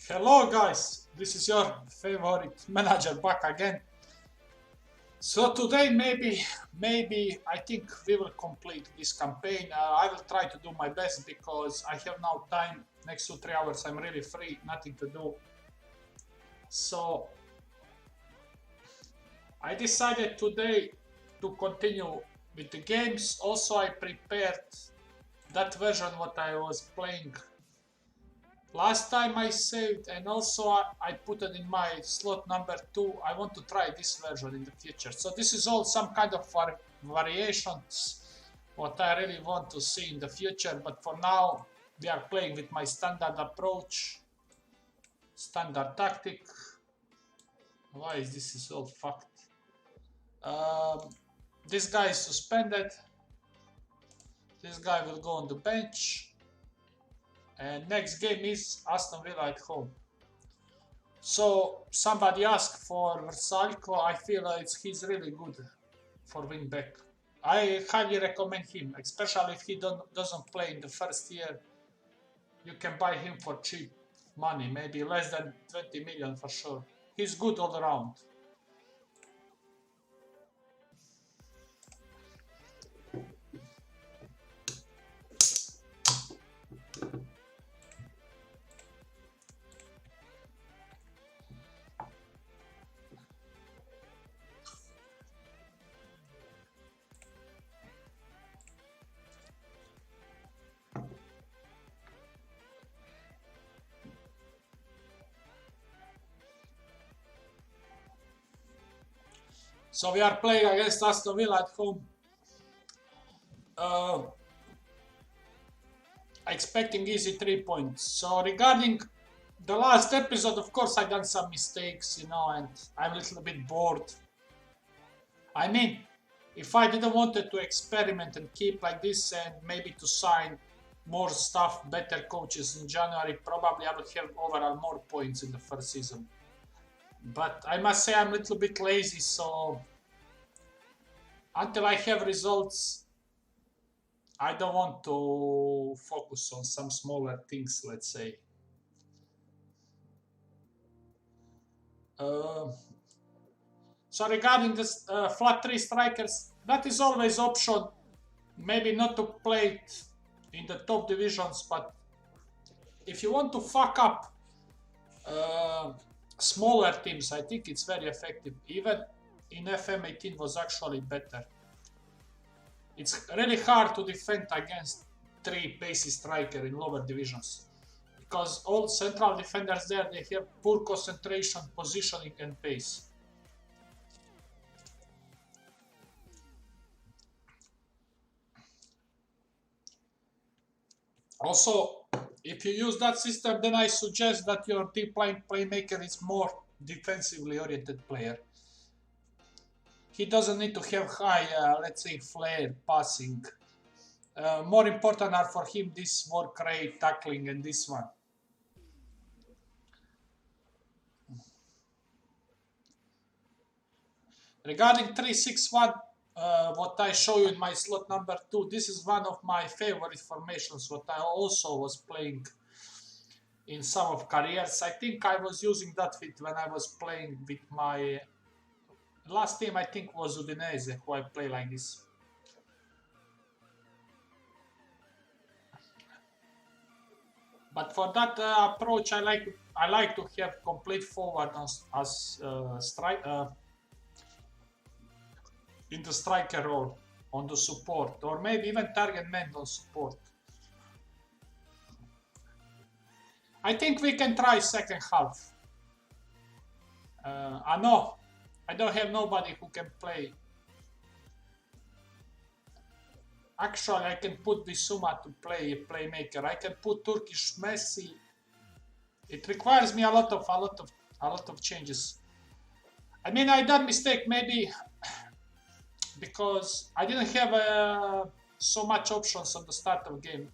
Hello guys, this is your favorite manager back again. So today maybe I think we will complete this campaign. I will try to do my best because I have now time. Next to 3 hours I'm really free, nothing to do. So I decided today to continue with the games. Also I prepared that version what I was playing last time I saved, and also I put it in my slot number 2. I want to try this version in the future. So this is all some kind of variations what I really want to see in the future. But for now, we are playing with my standard approach, standard tactic. Why is this all fucked? This guy is suspended. This guy will go on the bench. And next game is Aston Villa at home. So somebody asked for Versalco. I feel he's really good for wing back. I highly recommend him, especially if he doesn't play in the first year. You can buy him for cheap money, maybe less than 20 million for sure. He's good all around. So we are playing against Aston Villa at home. Expecting easy 3 points. So regarding the last episode, of course, I done some mistakes, and I'm a little bit bored. I mean, if I didn't want to experiment and keep like this and maybe to sign more stuff, better coaches in January, probably I would have overall more points in the first season. But I must say I'm a little bit lazy, so until I have results, I don't want to focus on some smaller things, let's say. So regarding this flat 3 strikers, that is always option. Maybe not to play it in the top divisions, but if you want to fuck up smaller teams, I think it's very effective. Even in FM19 was actually better. It's really hard to defend against 3 basic striker in lower divisions, because all central defenders there, they have poor concentration, positioning and pace. Also, if you use that system, then I suggest that your deep line playmaker is more defensively oriented player. He doesn't need to have high, let's say, flair, passing. More important are for him this work rate, tackling, and this one. Regarding 3-6-1, what I show you in my slot number 2, this is one of my favorite formations, what I also was playing in some of careers. I think I was using that fit when I was playing with my last team, I think was Udinese, who I play like this. But for that approach, I like to have complete forward as in the striker role on the support, or maybe even target man on support. I think we can try second half. I know I don't have nobody who can play. Actually, I can put Bissouma to play a playmaker. I can put Turkish Messi. It requires me a lot of changes. I mean, I done mistake maybe because I didn't have so much options on the start of game.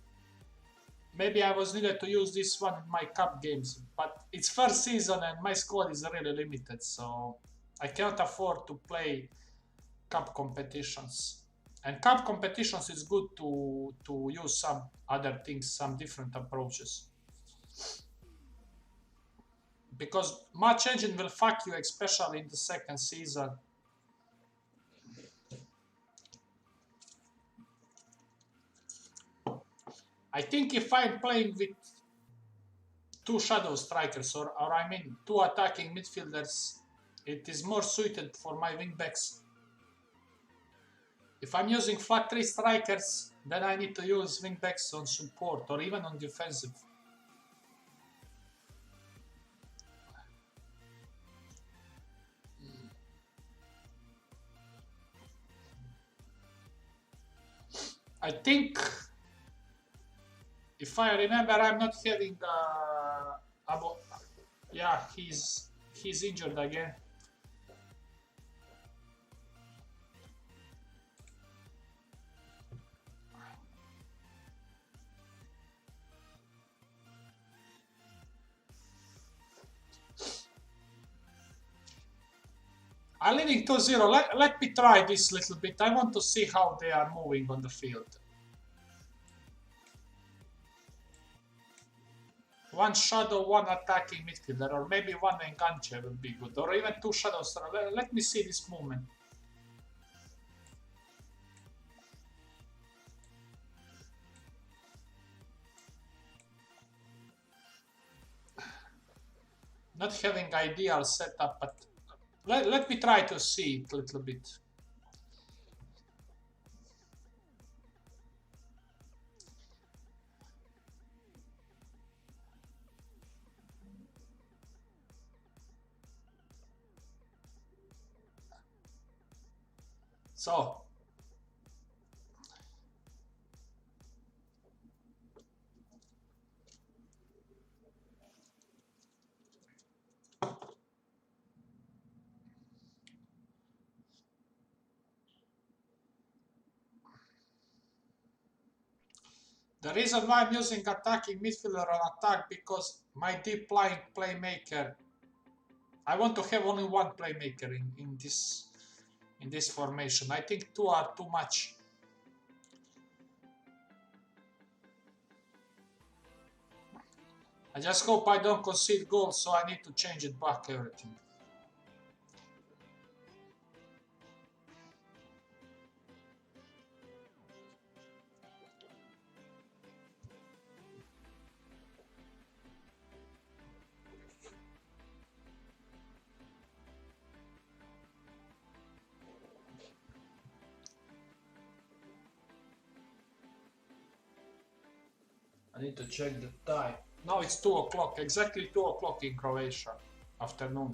Maybe I was needed to use this one in my cup games, but it's first season and my squad is really limited, so I cannot afford to play cup competitions. And cup competitions is good to use some other things, some different approaches. because match engine will fuck you, especially in the second season. I think if I'm playing with two shadow strikers, or I mean two attacking midfielders, it is more suited for my wingbacks. If I'm using flat 3 strikers, then I need to use wingbacks on support or even on defensive. I think, if I remember, I'm not having yeah, he's injured again. I'm leading 2-0. Let me try this little bit. I want to see how they are moving on the field. One shadow, one attacking midfielder, or maybe one enganche will be good, or even two shadows. Let me see this movement. Not having ideal setup, but let me try to see it a little bit. So, the reason why I'm using attacking midfielder on attack, because my deep line playmaker, I want to have only one playmaker in this formation. I think two are too much. I just hope I don't concede goals, so I need to change it back everything. I need to check the time. Now it's 2 o'clock, exactly 2 o'clock in Croatia, afternoon.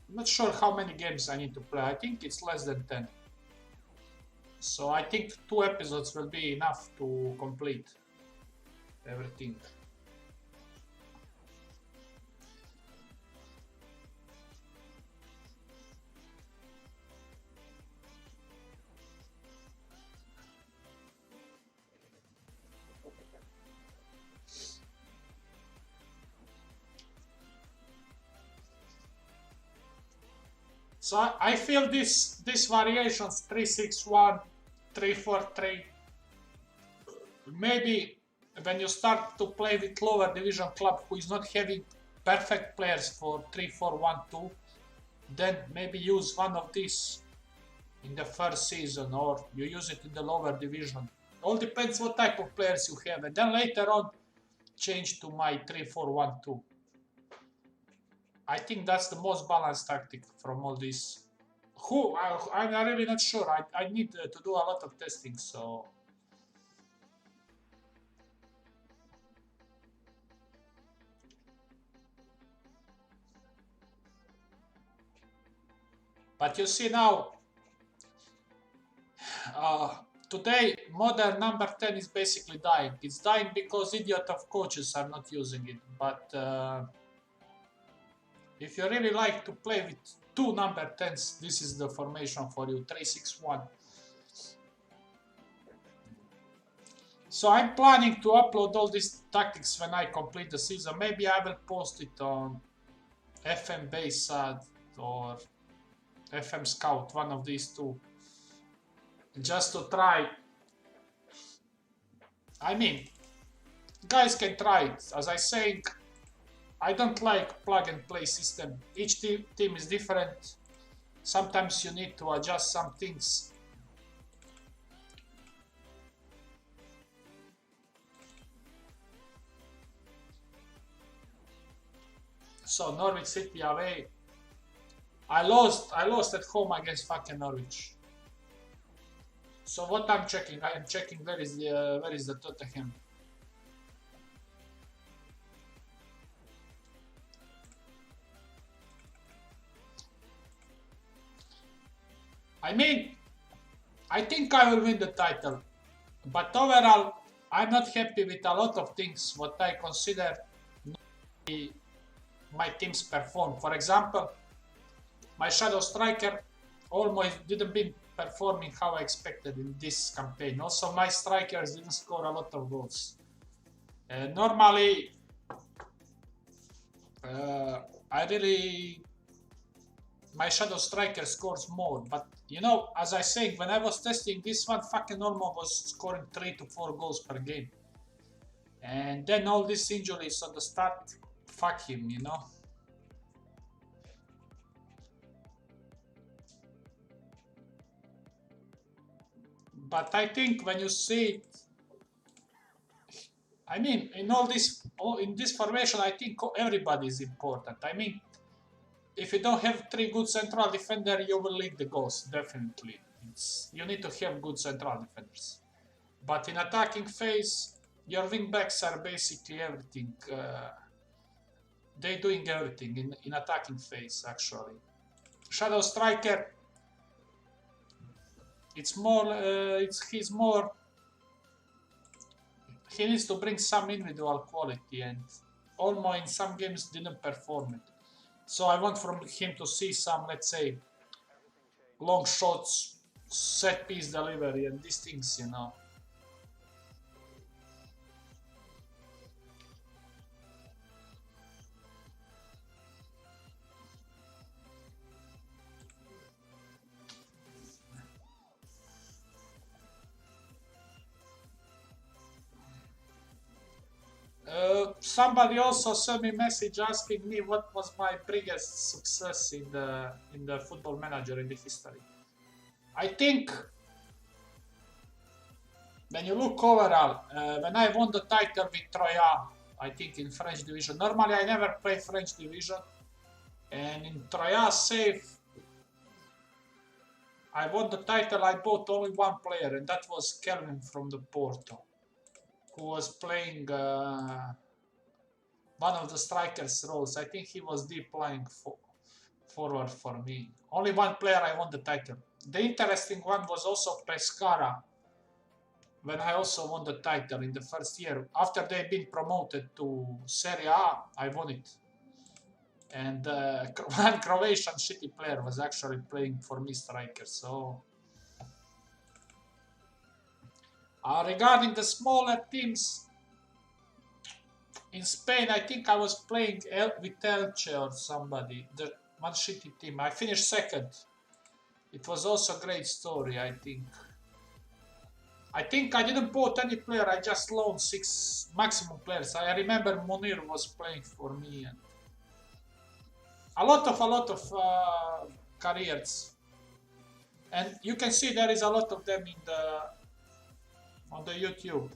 I'm not sure how many games I need to play. I think it's less than 10. So I think 2 episodes will be enough to complete everything. So I feel these variations 3-6-1, 3-4-3. Maybe when you start to play with lower division club who is not having perfect players for 3-4-1-2, then maybe use one of these in the first season, or you use it in the lower division. All depends what type of players you have, and then later on change to my 3-4-1-2. I think that's the most balanced tactic from all this. I'm really not sure. I need to do a lot of testing, so. But you see now, today modern number 10 is basically dying. It's dying because idiot of coaches are not using it, but if you really like to play with 2 number 10s, this is the formation for you, 3-6-1. So I'm planning to upload all these tactics when I complete the season. Maybe I will post it on FM Bayside or FM Scout, one of these two. Just to try. I mean, guys can try it. As I saying, I don't like plug and play system. Each team is different. Sometimes you need to adjust some things. So Norwich City away. I lost at home against fucking Norwich. So what I'm checking? I am checking where is the Tottenham. I mean, I think I will win the title, but overall, I'm not happy with a lot of things what I consider my teams perform. For example, my shadow striker almost didn't be performing how I expected in this campaign. Also, my strikers didn't score a lot of goals. Normally, my shadow striker scores more, but you know, as I said, when I was testing this one, fucking Olmo was scoring 3 to 4 goals per game. And then all these injuries on the start, fuck him, you know. But I think when you see it, I mean, in this formation, I think everybody is important. I mean, if you don't have 3 good central defenders, you will leak the goals, definitely. You need to have good central defenders. But in attacking phase, your wing backs are basically everything. They're doing everything in attacking phase, actually. Shadow striker, he needs to bring some individual quality, and Olmo in some games didn't perform it. So I want from him to see some, let's say, long shots, set piece delivery, and these things, you know. Somebody also sent me a message asking me what was my biggest success in the Football Manager in the history. I think when you look overall, when I won the title with Troyes, I think in French division. Normally I never play French division, and in Troyes save, I won the title. I bought only one player, and that was Kelvin from the Porto, who was playing one of the strikers' roles. I think he was deep playing forward for me. Only one player I won the title. The interesting one was also Pescara, when I also won the title in the first year. After they've been promoted to Serie A, I won it. And one Croatian shitty player was actually playing for me striker. So regarding the smaller teams, in Spain, I think I was playing with Elche or somebody, the one shitty team. I finished second. It was also a great story, I think. I think I didn't bought any player, I just loaned 6 maximum players. I remember Munir was playing for me. And a lot of careers. And you can see there is a lot of them on the YouTube.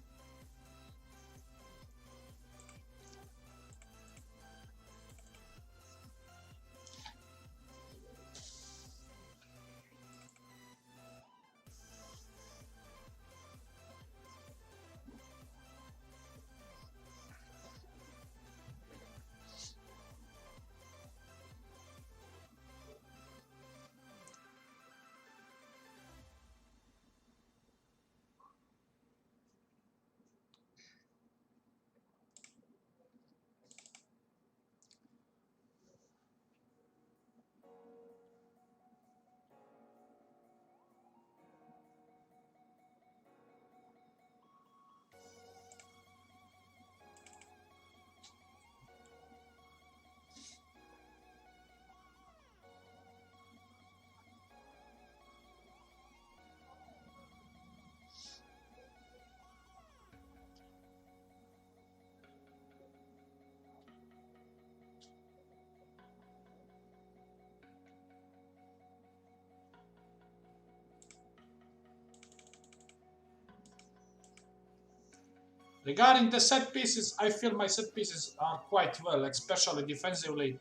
Regarding the set pieces, I feel my set pieces are quite well, especially defensively.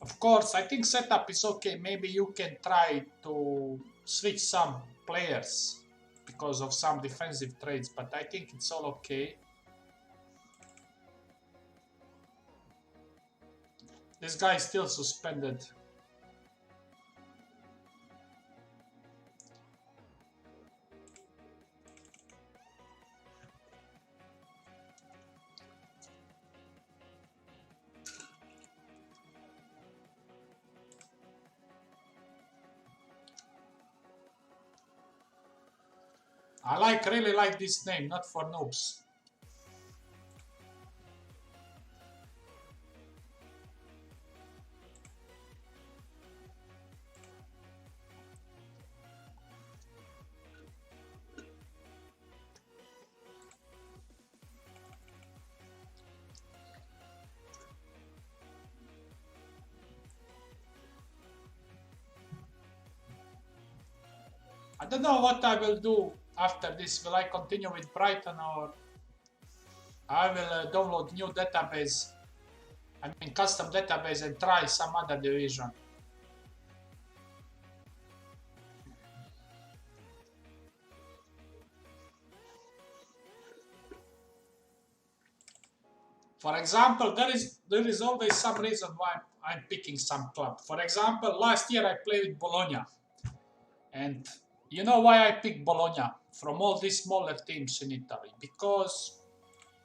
Of course, I think setup is okay. Maybe you can try to switch some players because of some defensive trades, but I think it's all okay. This guy is still suspended. I really like this name, not for noobs. I don't know what I will do after this. Will I continue with Brighton or I will download new database, I mean custom database and try some other division. For example, there is always some reason why I'm picking some club. For example, last year I played with Bologna. And you know why I picked Bologna from all these smaller teams in Italy? Because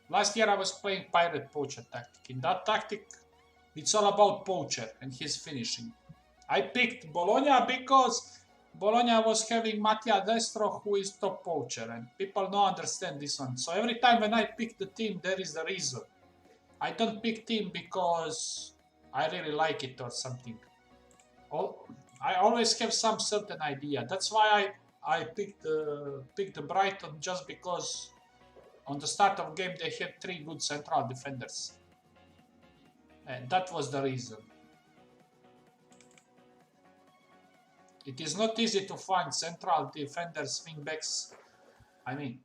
last year I was playing Pirate Poacher tactic. In that tactic, it's all about Poacher and his finishing. I picked Bologna because Bologna was having Mattia Destro, who is top poacher, and people don't understand this one. So every time when I pick the team, there is a reason. I don't pick team because I really like it or something. I always have some certain idea. That's why I picked the Brighton, just because on the start of game they had 3 good central defenders, and that was the reason. It is not easy to find central defenders, wingbacks. I mean,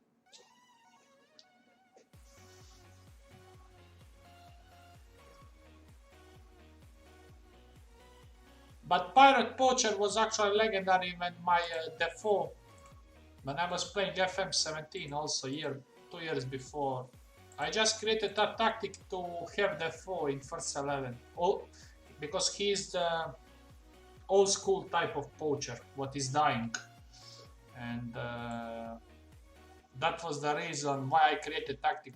but Pirate Poacher was actually legendary when my Defoe, when I was playing FM19 also 2 years before. I just created that tactic to have Defoe in first 11. Because he's the old school type of poacher, what is dying. And that was the reason why I created tactic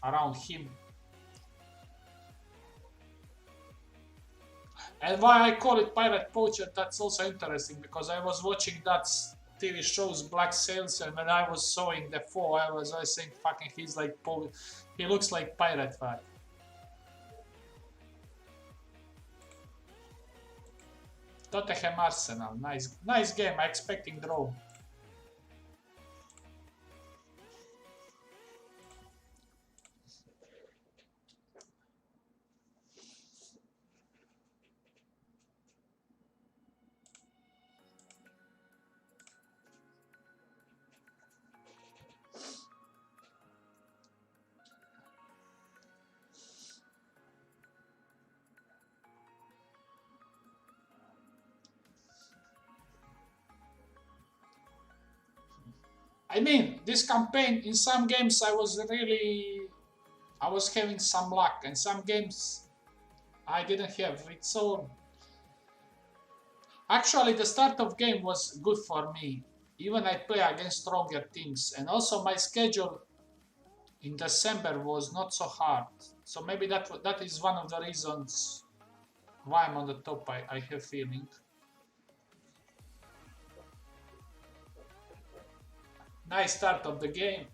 around him. And why I call it Pirate Poacher, that's also interesting, because I was watching that TV shows Black Sails, and when I was showing the foe, I was always saying, fucking, he's like, he looks like pirate vibe. Tottenham Arsenal, nice game, I expecting draw. I mean, this campaign, in some games I was having some luck, and some games I didn't have. It's all... Actually, the start of game was good for me. Even I play against stronger teams, and also my schedule in December was not so hard. So maybe that is one of the reasons why I'm on the top, I have feeling. Nice start of the game.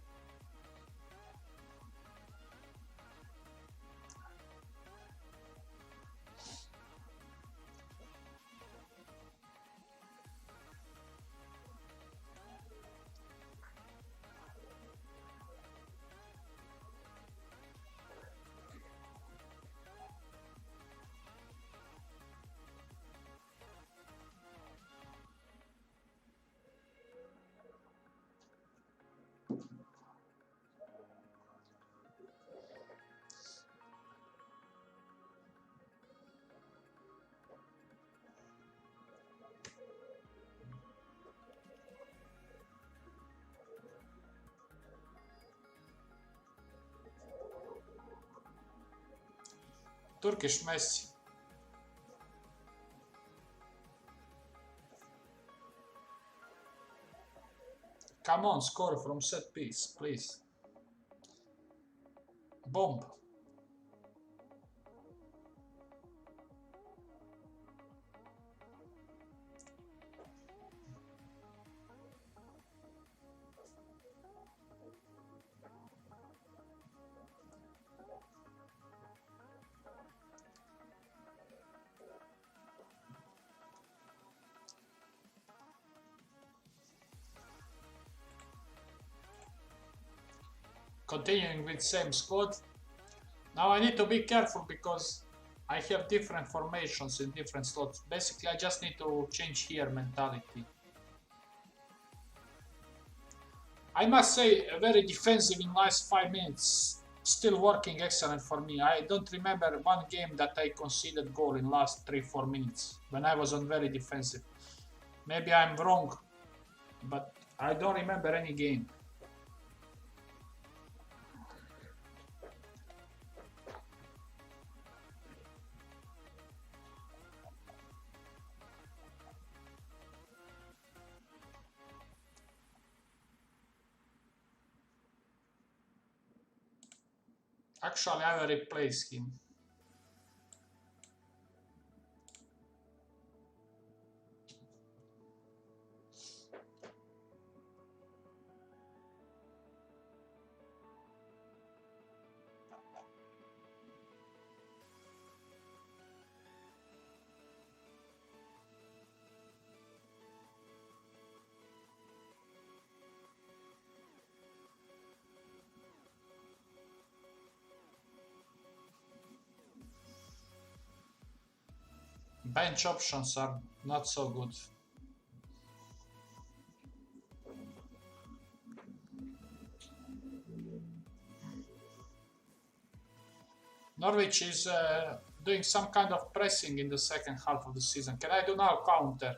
Turkish Messi. Come on, score from set piece, please. Bomb. Continuing with same squad. Now I need to be careful because I have different formations in different slots. Basically, I just need to change here mentality. I must say, very defensive in last 5 minutes. Still working excellent for me. I don't remember one game that I conceded goal in last 3-4 minutes when I was on very defensive. Maybe I'm wrong, but I don't remember any game. Actually, I will replace him. Bench options are not so good. Norwich is doing some kind of pressing in the second half of the season. Can I do now counter?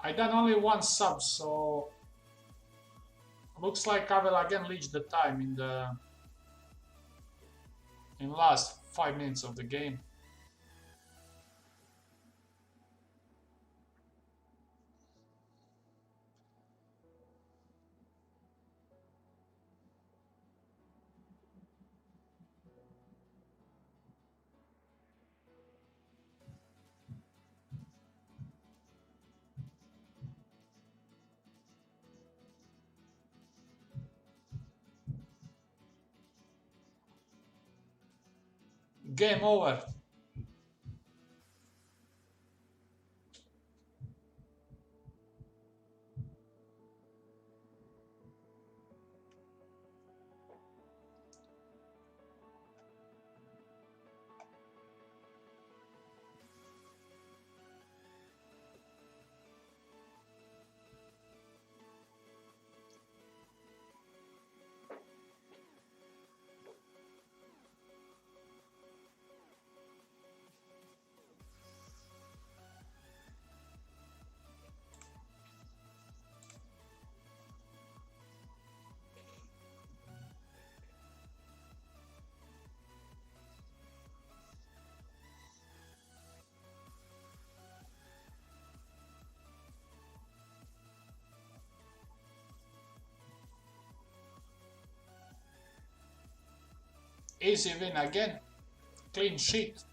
I done only one sub, so looks like I will again leech the time in last 5 minutes of the game. Game over. Easy win again. Clean sheet.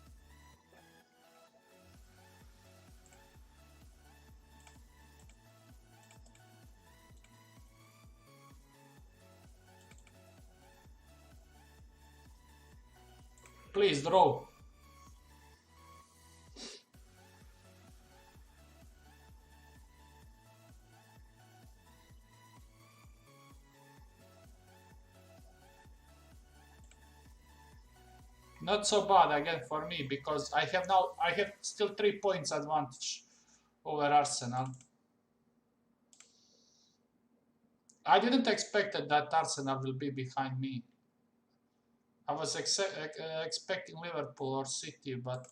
Please draw. Not so bad again for me because I have still 3 points advantage over Arsenal. I didn't expect that Arsenal will be behind me. I was expecting Liverpool or City, but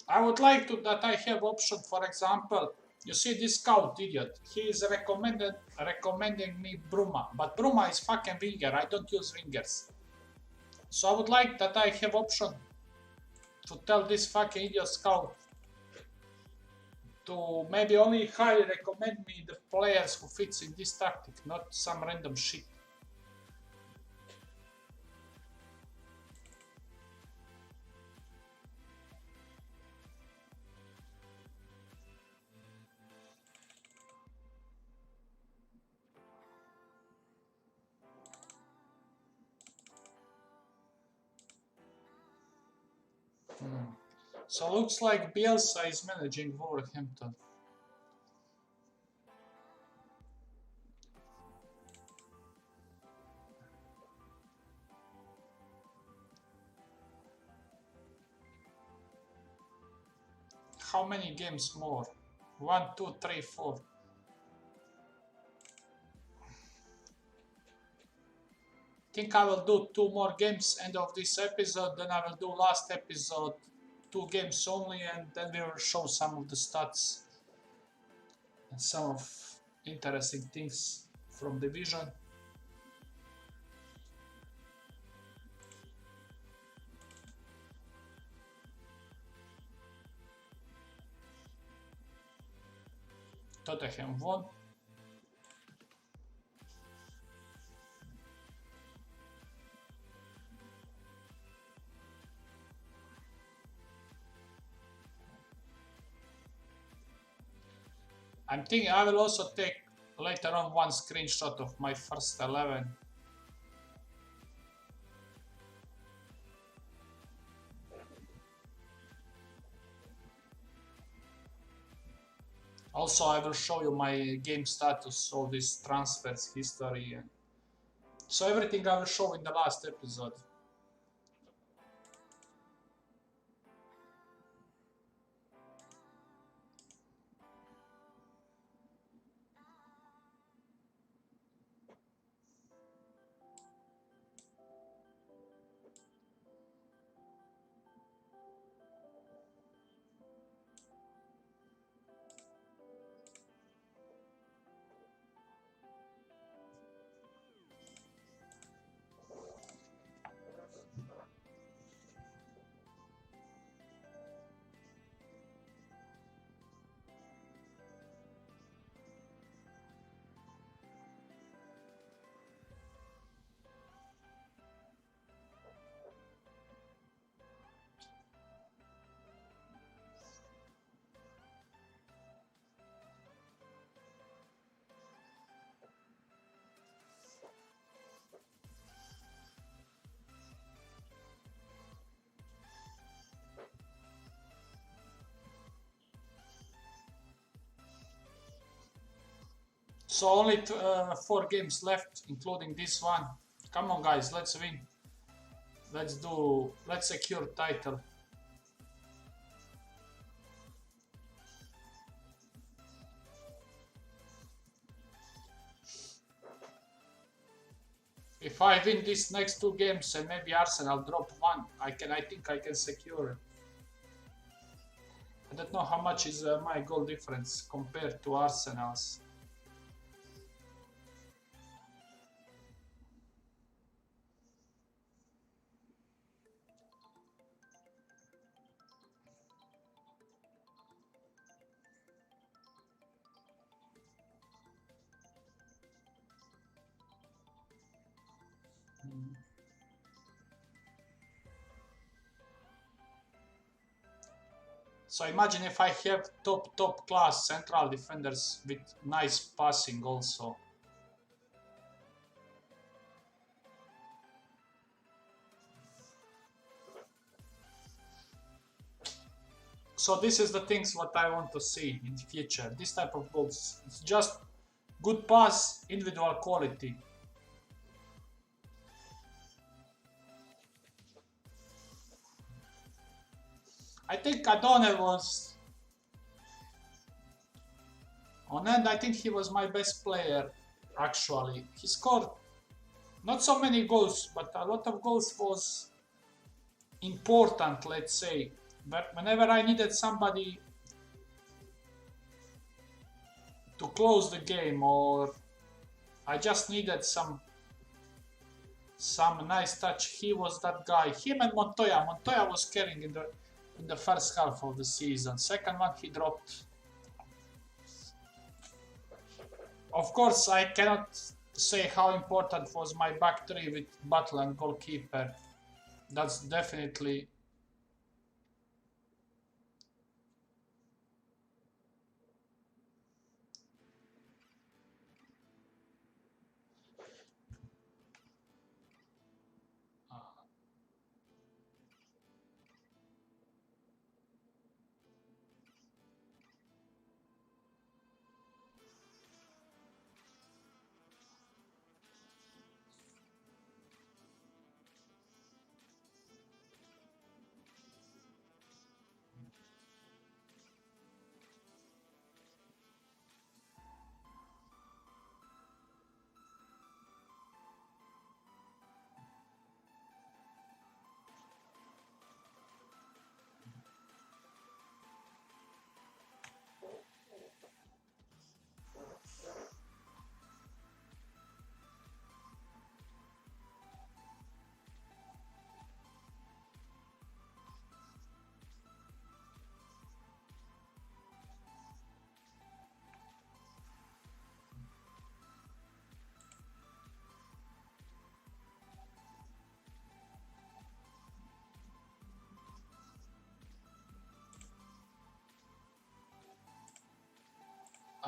I would like to that I have option, for example, you see this scout idiot, he is recommending me Bruma, but Bruma is fucking winger, I don't use wingers. So I would like that I have option to tell this fucking idiot scout to maybe only highly recommend me the players who fits in this tactic, not some random shit. So looks like Bielsa is managing Wolverhampton. How many games more? 1, 2, 3, 4. Think I will do 2 more games end of this episode, then I will do last episode 2 games only, and then we will show some of the stats and some of interesting things from division. Tottenham won. I'm thinking I will also take later on one screenshot of my first 11. Also, I will show you my game status, all these transfers, history, and so everything I will show in the last episode. So only 4 games left, including this one. Come on, guys, let's win. Let's secure title. If I win these next 2 games and maybe Arsenal drop 1, I think I can secure it. I don't know how much is my goal difference compared to Arsenal's. So imagine if I have top class central defenders with nice passing also. So this is the things what I want to see in the future. This type of goals. It's just good pass, individual quality. I think Adone was on end. I think he was my best player actually. He scored not so many goals, but a lot of goals was important, let's say. But whenever I needed somebody to close the game, or I just needed some nice touch, he was that guy. Him and Montoya. Montoya was carrying in the first half of the season. Second one he dropped. Of course, I cannot say how important was my back three with Butler and goalkeeper. That's definitely.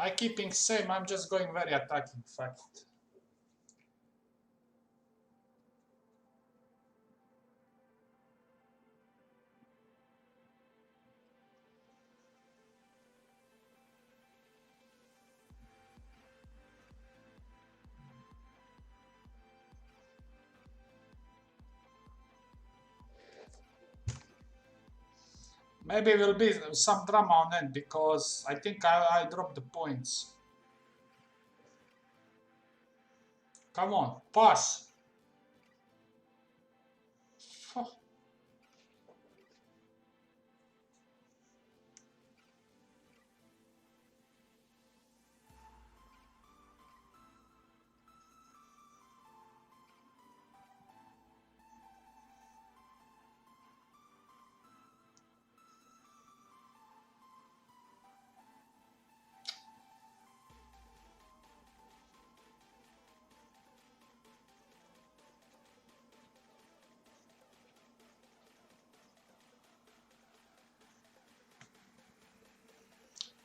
I keeping same, I'm just going very attacking fact. Maybe will be some drama on it because I think I dropped the points. Come on, pass.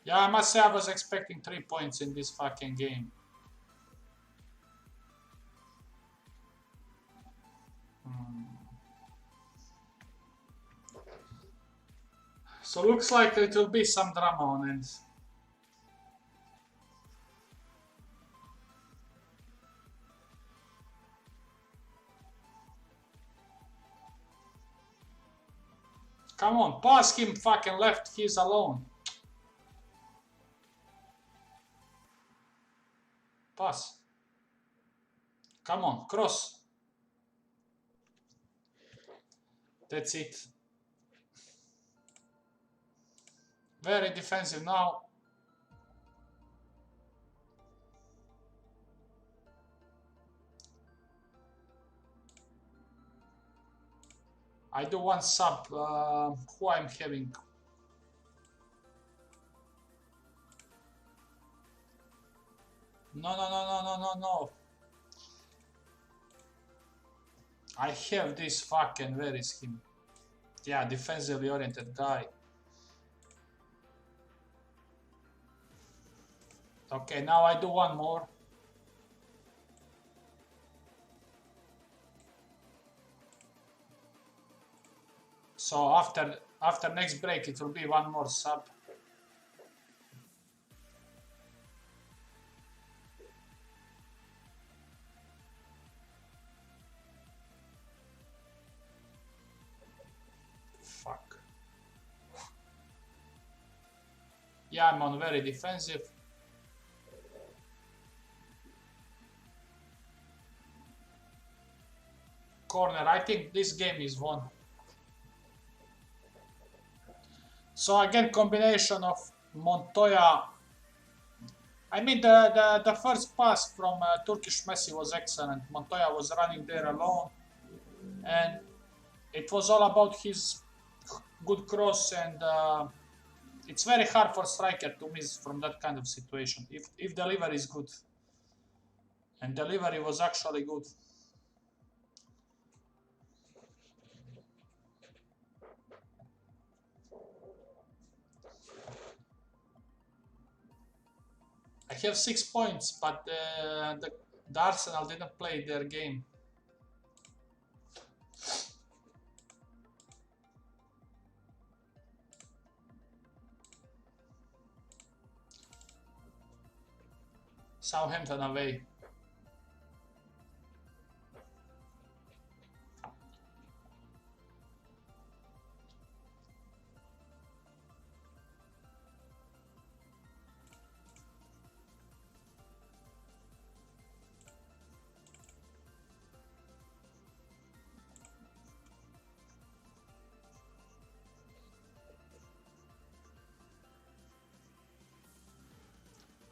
Yeah, I must say I was expecting 3 points in this fucking game. So looks like it will be some drama on it. Come on, pass him fucking left, he's alone. Pass. Come on, cross. That's it. Very defensive now. I do one sub. Who I'm having? No. I have this fucking, where is him? Yeah, defensively oriented guy. Okay, now I do one more. So after next break it will be one more sub. Fuck. Yeah, I'm on very defensive. Corner, I think this game is won. So again, combination of Montoya. I mean, the first pass from Turkish Messi was excellent. Montoya was running there alone, and it was all about his good cross, and it's very hard for striker to miss from that kind of situation if delivery is good, and delivery was actually good. I have 6 points, but the Arsenal didn't play their game. Southampton away.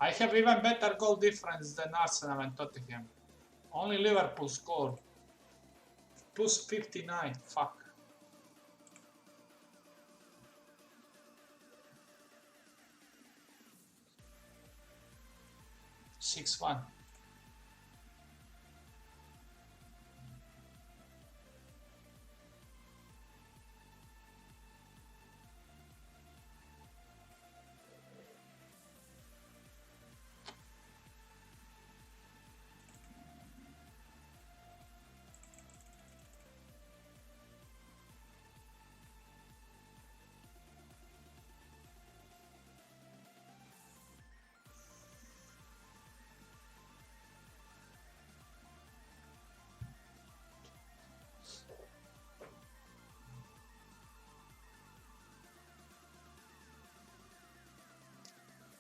I have even better goal difference than Arsenal and Tottenham. Only Liverpool scored. Plus 59. Fuck. 6-1.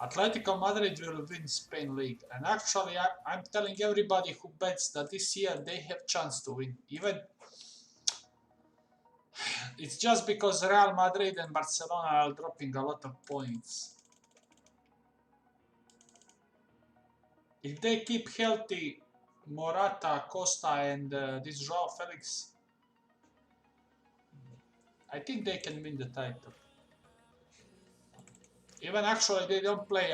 Atletico Madrid will win Spain League, and actually I'm telling everybody who bets that this year they have chance to win. Even it's just because Real Madrid and Barcelona are dropping a lot of points. If they keep healthy, Morata, Costa, and this Joao Felix, I think they can win the title. Even actually, they don't play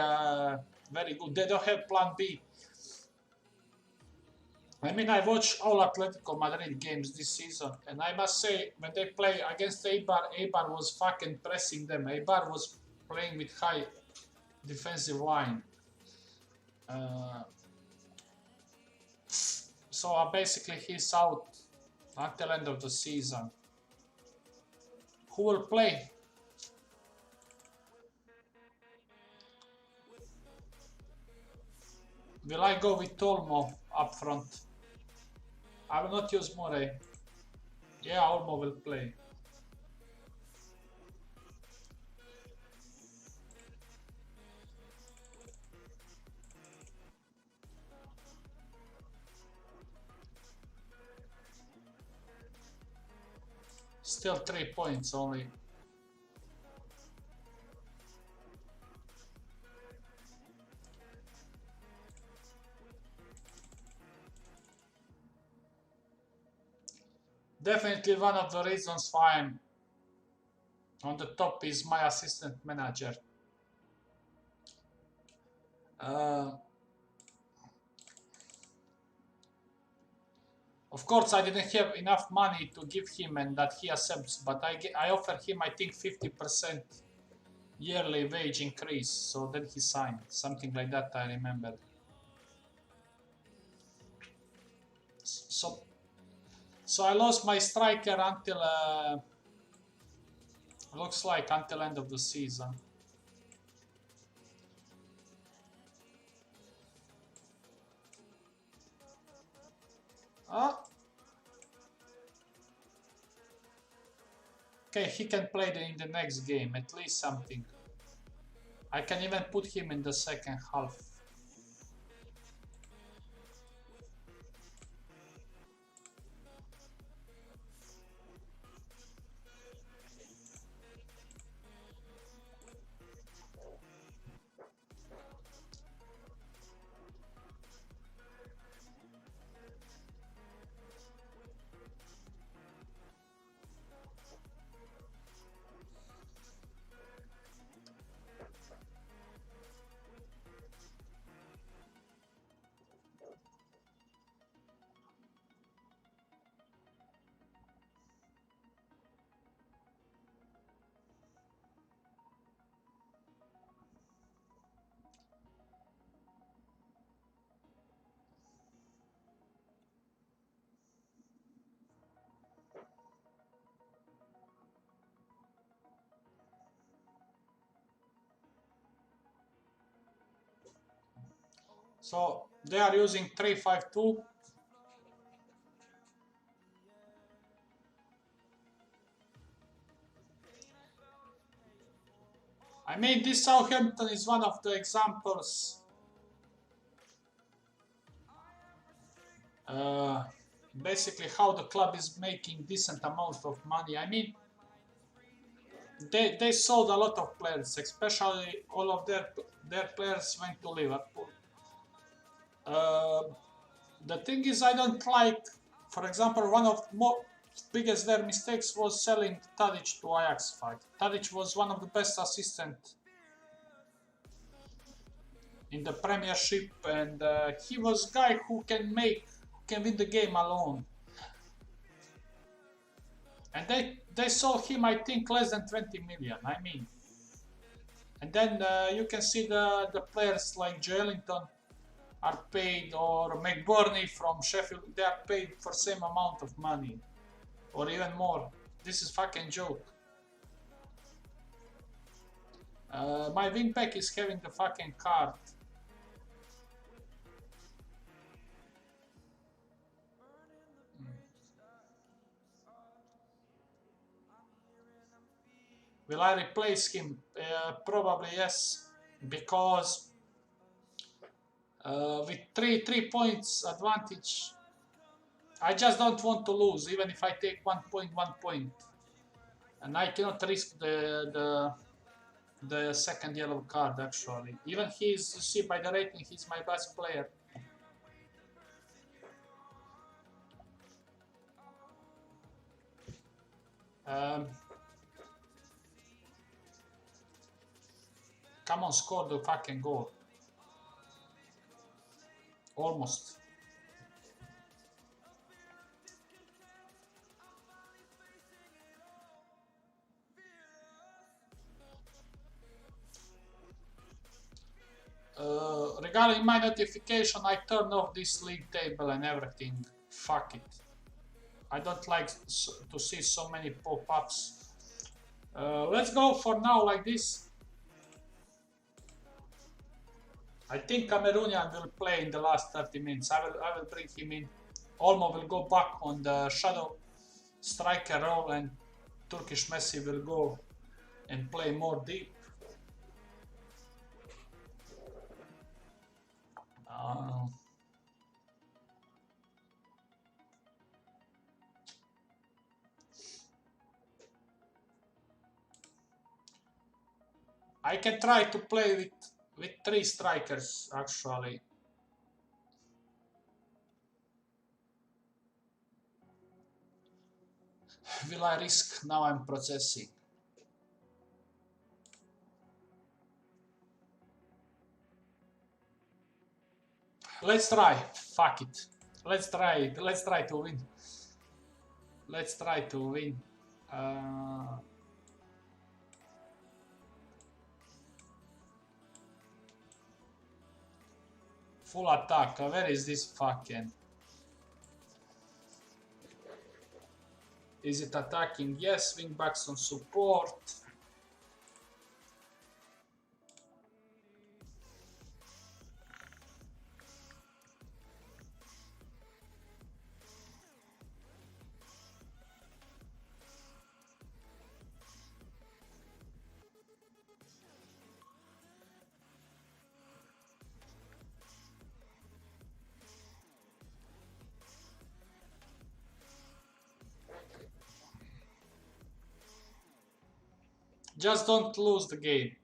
very good. They don't have plan B. I mean, I watched all Atletico Madrid games this season, and I must say, when they play against Eibar, Eibar was fucking pressing them. Eibar was playing with high defensive line. So basically, he's out until end of the season. Who will play? Will I go with Olmo up front? I will not use Murray. Yeah, Olmo will play. Still 3 points only. Definitely one of the reasons why I'm on the top is my assistant manager. Of course, I didn't have enough money to give him and that he accepts, but I offered him, I think, 50% yearly wage increase, so then he signed. Something like that, I remember. So I lost my striker until, looks like until end of the season. Okay, he can play in the next game, at least something. I can even put him in the second half. So they are using 3-5-2. I mean, this Southampton is one of the examples. Basically, how the club is making decent amount of money. I mean, they sold a lot of players, especially all of their players went to Liverpool. The thing is, I don't like, for example, one of the biggest their mistakes was selling Tadic to Ajax fight. Tadic was one of the best assistants in the Premiership, and he was a guy who can win the game alone. And they sold him, I think, less than 20 million. I mean, and then you can see the players like Joelinton are paid, or McBurney from Sheffield, they are paid for same amount of money, or even more. This is fucking joke. My wingback is having the fucking card. Will I replace him? Probably yes, because with three points advantage, I just don't want to lose, even if I take 1 point, and I cannot risk the second yellow card. Actually, even he's, you see by the rating, he's my best player. Come on, score the fucking goal. Almost. Regarding my notification, I turned off this league table and everything. Fuck it. I don't like to see so many pop-ups. Let's go for now like this. I think Cameroonian will play in the last 30 minutes. I will bring him in. Olmo will go back on the shadow striker role, and Turkish Messi will go and play more deep. I can try to play with 3 strikers, actually. Will I risk? Now I'm processing. Let's try. Fuck it. Let's try. Let's try to win. Let's try to win. Full attack. Where is this fucking? Is it attacking? Yes. Wingbacks on support. Just don't lose the game.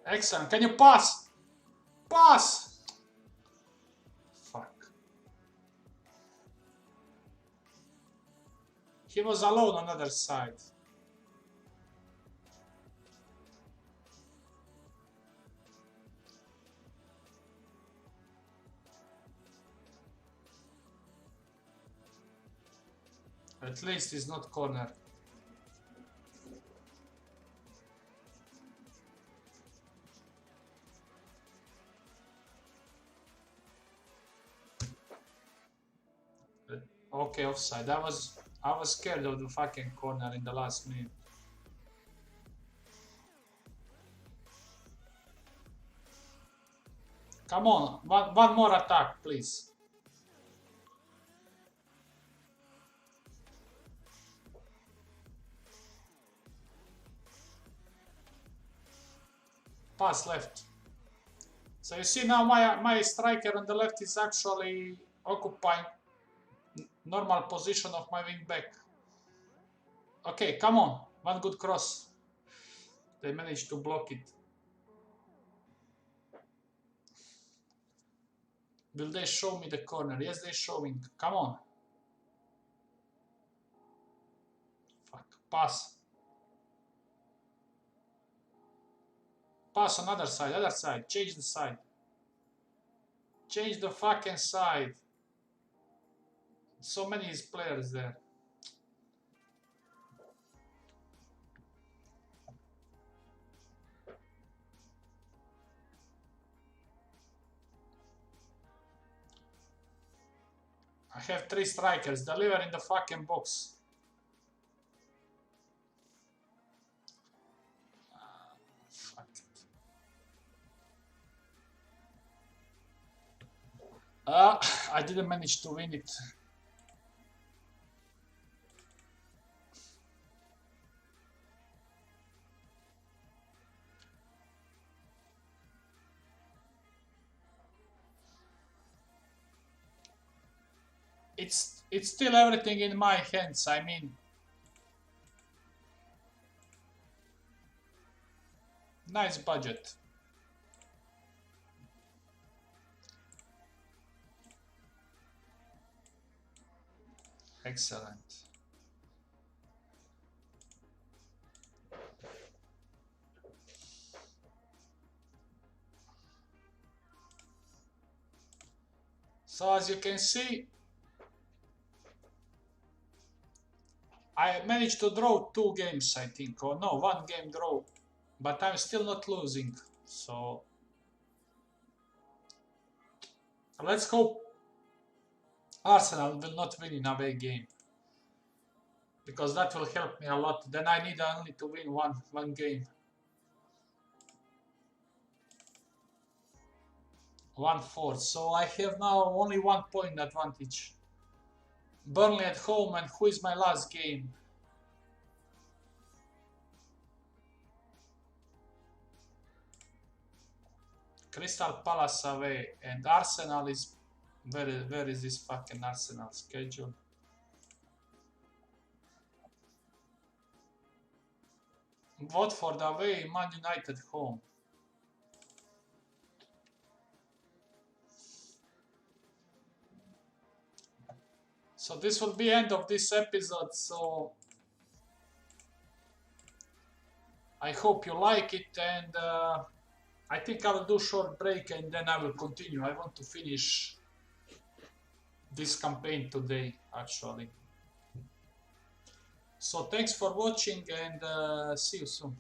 Excellent. Can you pass? Pass! Fuck. He was alone on the other side. At least it's not corner. Okay, offside. I was scared of the fucking corner in the last minute. Come on, one more attack, please. Pass left. So you see now my striker on the left is actually occupying normal position of my wing back. Okay, come on. One good cross. They managed to block it. Will they show me the corner? Yes, they're showing. Come on. Fuck. Pass. Pass on other side, other side. Change the side. Change the fucking side. So many players there. I have 3 strikers. Deliver in the fucking box. Fuck it. I didn't manage to win it. It's still everything in my hands. I mean, nice budget. Excellent. So as you can see, I managed to draw 2 games, I think, or no, 1 game draw, but I'm still not losing. So let's hope Arsenal will not win in away game, because that will help me a lot. Then I need only to win one game. 1-4. So I have now only 1 point advantage. Burnley at home, and who is my last game? Crystal Palace away, and Arsenal is... Where is this fucking Arsenal schedule? Watford away, Man United home. So this will be end of this episode, so I hope you like it, and I think I will do short break and then I will continue. I want to finish this campaign today, actually. So thanks for watching, and see you soon.